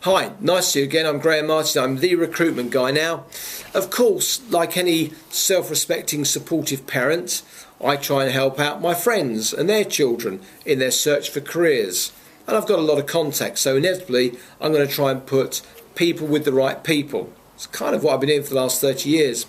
Hi, nice to see you again. I'm Graham Martin. I'm the recruitment guy now. Of course, like any self-respecting, supportive parent, I try and help out my friends and their children in their search for careers. And I've got a lot of contacts, so inevitably I'm going to try and put people with the right people. It's kind of what I've been doing for the last 30 years.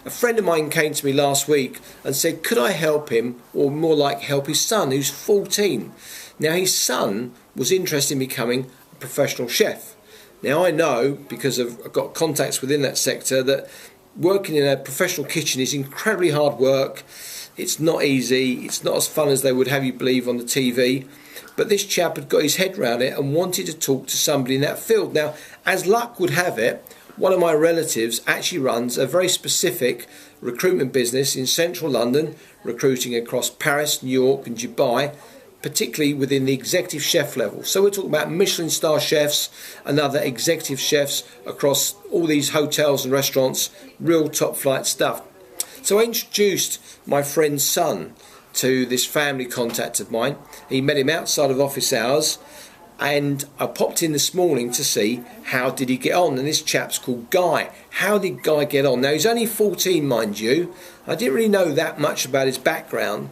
A friend of mine came to me last week and said, could I help him, or more like help his son, who's 14. Now his son was interested in becoming a professional chef. Now I know, because I've got contacts within that sector, that working in a professional kitchen is incredibly hard work. It's not easy, it's not as fun as they would have you believe on the TV. But this chap had got his head around it and wanted to talk to somebody in that field. Now, as luck would have it, one of my relatives actually runs a very specific recruitment business in central London, recruiting across Paris, New York and Dubai, particularly within the executive chef level. So we're talking about Michelin star chefs and other executive chefs across all these hotels and restaurants, real top flight stuff. So I introduced my friend's son to this family contact of mine. He met him outside of office hours, and I popped in this morning to see how did he get on. And this chap's called Guy. How did Guy get on? Now he's only 14, mind you. I didn't really know that much about his background.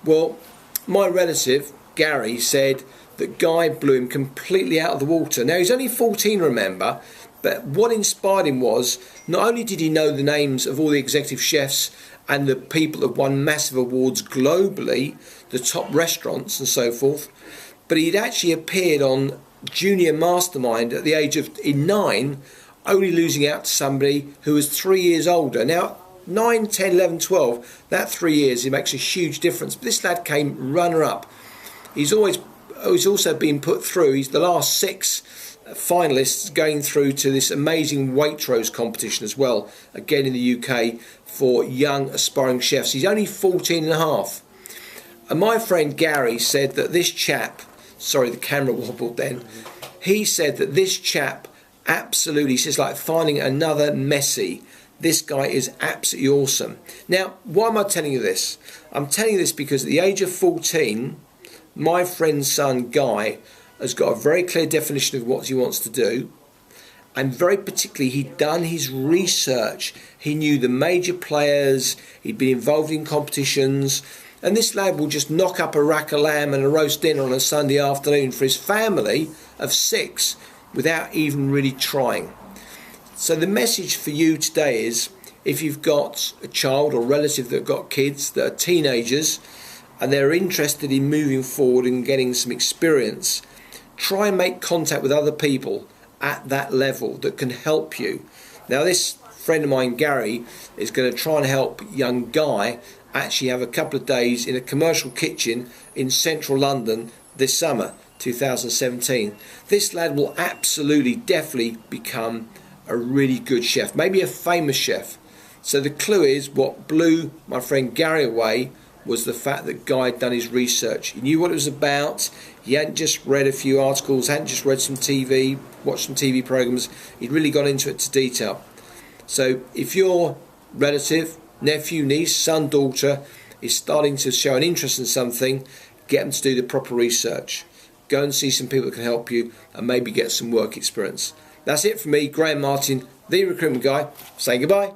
Well, my relative Gary said that Guy blew him completely out of the water. Now he's only 14, remember, but what inspired him was not only did he know the names of all the executive chefs and the people that won massive awards globally, the top restaurants and so forth, but he'd actually appeared on Junior Mastermind at the age of 9, only losing out to somebody who was 3 years older. Now, 9, 10, 11, 12, that 3 years, it makes a huge difference. But this lad came runner-up. He's also been put through. He's the last 6 finalists going through to this amazing Waitrose competition as well, again in the UK, for young aspiring chefs. He's only 14 and a half. And my friend Gary said that this chap, sorry the camera wobbled then, he said that this chap absolutely, says like finding another Messi. This guy is absolutely awesome. Now, why am I telling you this? I'm telling you this because at the age of 14, my friend's son Guy has got a very clear definition of what he wants to do, and very particularly he'd done his research. He knew the major players, he'd been involved in competitions, and this lad will just knock up a rack of lamb and a roast dinner on a Sunday afternoon for his family of 6 without even really trying. So the message for you today is, if you've got a child or relative that have got kids that are teenagers and they're interested in moving forward and getting some experience, try and make contact with other people at that level that can help you. Now this friend of mine, Gary, is going to try and help young Guy actually have a couple of days in a commercial kitchen in central London this summer, 2017. This lad will absolutely, definitely become a really good chef, maybe a famous chef. So the clue is, what blew my friend Gary away was the fact that Guy had done his research. He knew what it was about. He hadn't just read a few articles, hadn't just read some TV, watched some TV programs. He'd really got into it to detail. So if your relative, nephew, niece, son, daughter is starting to show an interest in something, get them to do the proper research. Go and see some people that can help you and maybe get some work experience. That's it from me, Graham Martin, the recruitment guy, saying goodbye.